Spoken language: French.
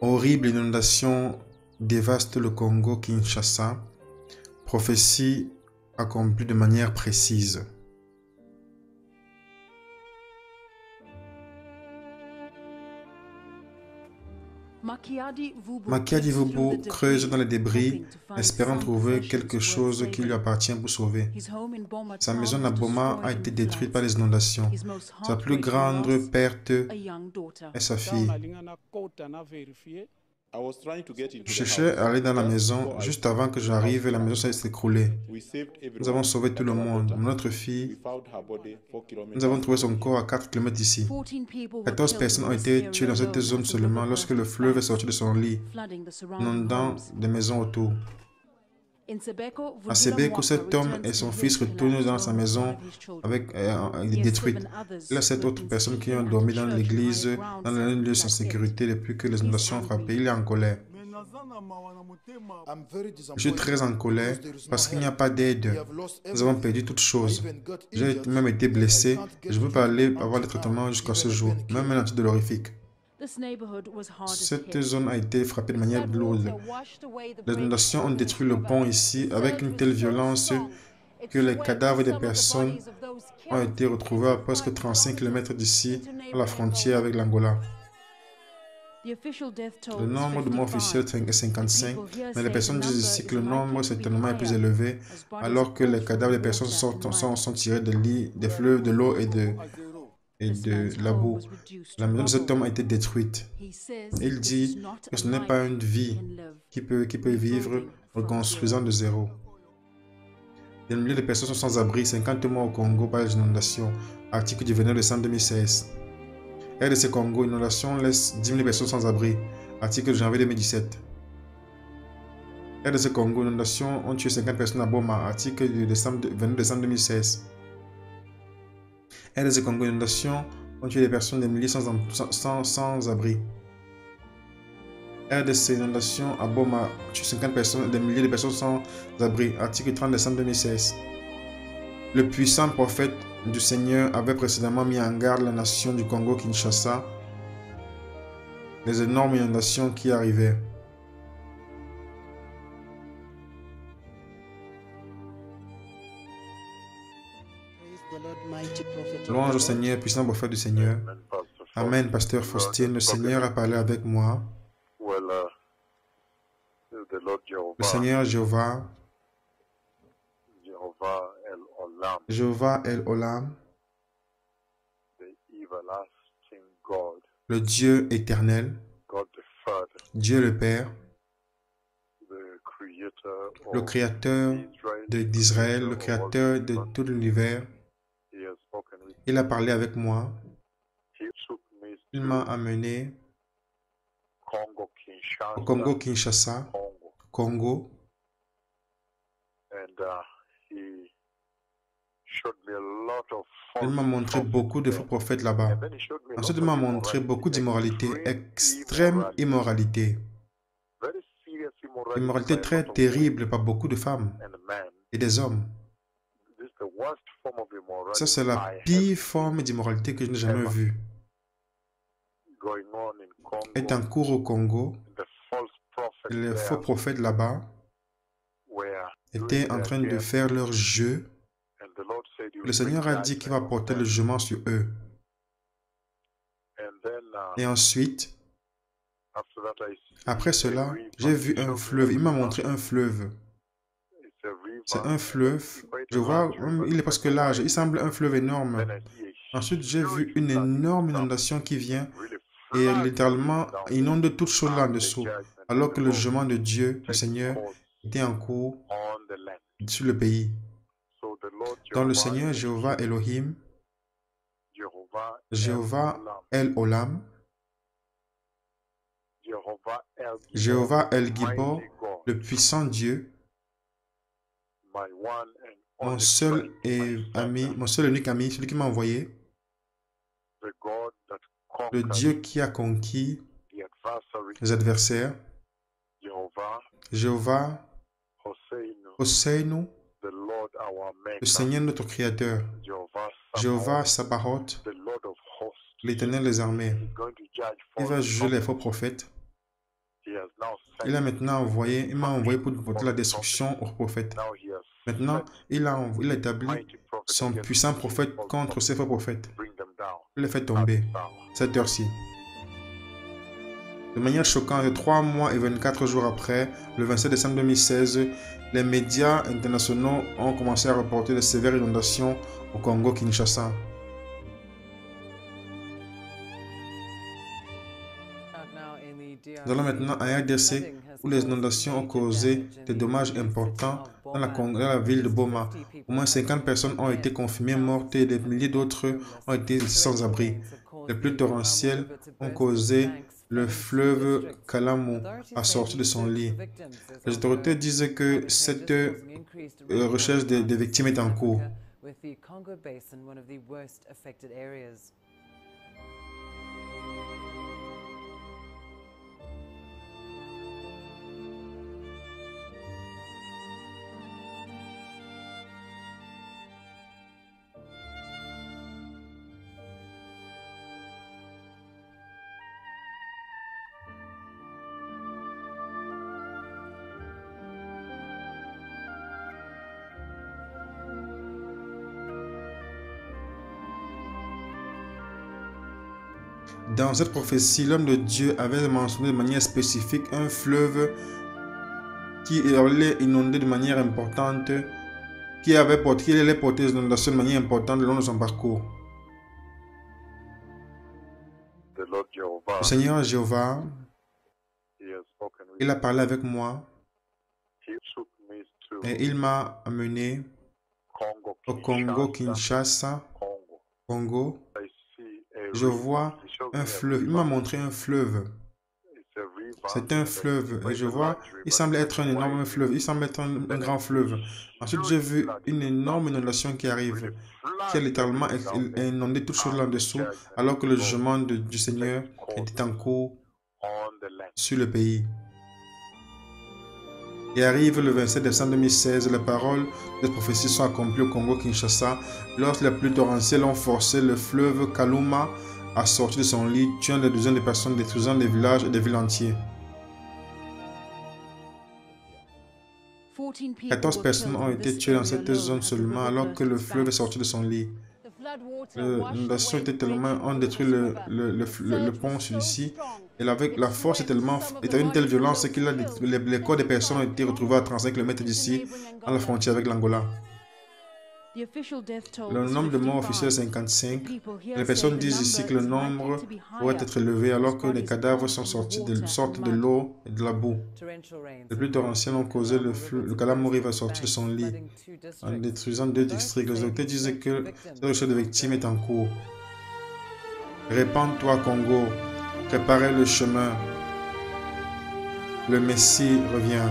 Horrible inondation dévaste le Congo-Kinshasa. Prophétie accomplie de manière précise. Makiadi Vubu creuse dans les débris, espérant trouver quelque chose qui lui appartient pour sauver. Sa maison à Boma a été détruite par les inondations. Sa plus grande perte est sa fille. Je cherchais à aller dans la maison. Juste avant que j'arrive, la maison s'est écroulée. Nous avons sauvé tout le monde. Notre fille, nous avons trouvé son corps à 4 km d'ici. 14 personnes ont été tuées dans cette zone seulement lorsque le fleuve est sorti de son lit, inondant des maisons autour. À Sebeko, cet homme et son fils retournent dans sa maison détruite. Il y a 7 autres personnes qui ont dormi dans l'église, dans un lieu sans sécurité depuis que les inondations ont frappé. Il est en colère. Je suis très en colère parce qu'il n'y a pas d'aide. Nous avons perdu toutes choses. J'ai même été blessé. Je ne peux pas aller avoir le traitement jusqu'à ce jour, même un antidolorifique. Cette zone a été frappée de manière lourde. Les inondations ont détruit le pont ici avec une telle violence que les cadavres des personnes ont été retrouvés à presque 35 km d'ici, à la frontière avec l'Angola. Le nombre de morts officiels est 55, mais les personnes disent ici que le nombre certainement est plus élevé, alors que les cadavres des personnes sont tirés de lits, des fleuves, de l'eau et de la boue. La maison de cet homme a été détruite. Il dit que ce n'est pas une vie qui peut vivre reconstruisant de zéro. Des milliers de personnes sont sans abri, 50 morts au Congo par les inondations. Article du 29 décembre 2016. RDC Congo, inondation laisse 10 000 personnes sans abri. Article de janvier 2017. RDC Congo, inondation ont tué 50 personnes à Boma. Article du 29 décembre 2016. RDC Congo, inondation ont tué des personnes, des milliers sans abri. RDC, inondation à Boma, tue 50 personnes, des milliers de personnes sans abri. Article 30 décembre 2016. Le puissant prophète du Seigneur avait précédemment mis en garde la nation du Congo-Kinshasa des énormes inondations qui arrivaient. Louange au Seigneur, puissant prophète du Seigneur. Amen, pasteur Faustin. Le Seigneur a parlé avec moi. Le Seigneur Jéhovah, Jéhovah El Olam, le Dieu éternel, Dieu le Père, le Créateur d'Israël, le Créateur de tout l'univers. Il a parlé avec moi. Il m'a amené au Congo-Kinshasa, Congo. Il m'a montré beaucoup de faux prophètes là-bas. Ensuite, il m'a montré beaucoup d'immoralité, extrême immoralité. Immoralité très terrible par beaucoup de femmes et des hommes. Ça, c'est la pire forme d'immoralité que je n'ai jamais vue. Est en cours au Congo. Les faux prophètes là-bas étaient en train de faire leur jeu. Le Seigneur a dit qu'il va porter le jugement sur eux. Et ensuite, après cela, j'ai vu un fleuve. Il m'a montré un fleuve. C'est un fleuve. Je vois, il est presque large. Il semble un fleuve énorme. Ensuite, j'ai vu une énorme inondation qui vient et littéralement inonde toute chose là en dessous. Alors que le jugement de Dieu, le Seigneur, était en cours sur le pays. Donc le Seigneur Jéhovah Elohim, Jéhovah El Olam, Jéhovah El Gibor, le puissant Dieu, mon seul et unique ami, celui qui m'a envoyé, le Dieu qui a conquis les adversaires, Jéhovah Hosseinu, le Seigneur notre Créateur, Jéhovah Sabaoth, l'Éternel des armées. Il va juger les faux prophètes. il m'a envoyé pour porter la destruction au prophète. Maintenant, il a établi son puissant prophète contre ses faux prophètes. Il les fait tomber, cette heure-ci. De manière choquante, 3 mois et 24 jours après, le 27 décembre 2016, les médias internationaux ont commencé à reporter de sévères inondations au Congo-Kinshasa. Nous allons maintenant à RDC, où les inondations ont causé des dommages importants dans la ville de Boma. Au moins 50 personnes ont été confirmées mortes et des milliers d'autres ont été sans abri. Les pluies torrentielles ont causé le fleuve Kalamu à sortir de son lit. Les autorités disent que cette recherche des victimes est en cours. Dans cette prophétie, l'homme de Dieu avait mentionné de manière spécifique un fleuve qui allait inonder de manière importante, qui allait porter des inondations de manière importante le long de son parcours. Le Seigneur Jéhovah, il a parlé avec moi et il m'a amené au Congo-Kinshasa, Congo. Je vois un fleuve. Il m'a montré un fleuve. C'est un fleuve. Et je vois, il semble être un énorme fleuve. Il semble être un grand fleuve. Ensuite, j'ai vu une énorme inondation qui arrive, qui a littéralement inondé toute chose là-dessous, alors que le jugement du Seigneur était en cours sur le pays. Et arrive le 27 décembre 2016, les paroles de prophétie sont accomplies au Congo-Kinshasa, lorsque les pluies torrentielles ont forcé le fleuve Kaluma à sortir de son lit, tuant des dizaines de personnes, détruisant des villages et des villes entières. 14 personnes ont été tuées dans cette zone seulement, alors que le fleuve est sorti de son lit. L'inondation était tellement, ont détruit le pont celui-ci, et avec la force était une telle violence que les corps des personnes ont été retrouvés à 35 km d'ici, à la frontière avec l'Angola. Le nombre de morts officiels est 55. Les personnes disent ici que le nombre pourrait être élevé alors que les cadavres sortent de l'eau et de la boue. Les pluies torrentielles ont causé le Kalamu River à sortir de son lit en détruisant 2 districts. Les autorités disent que cette recherche de victimes est en cours. Répands-toi, Congo. Préparez le chemin. Le Messie revient.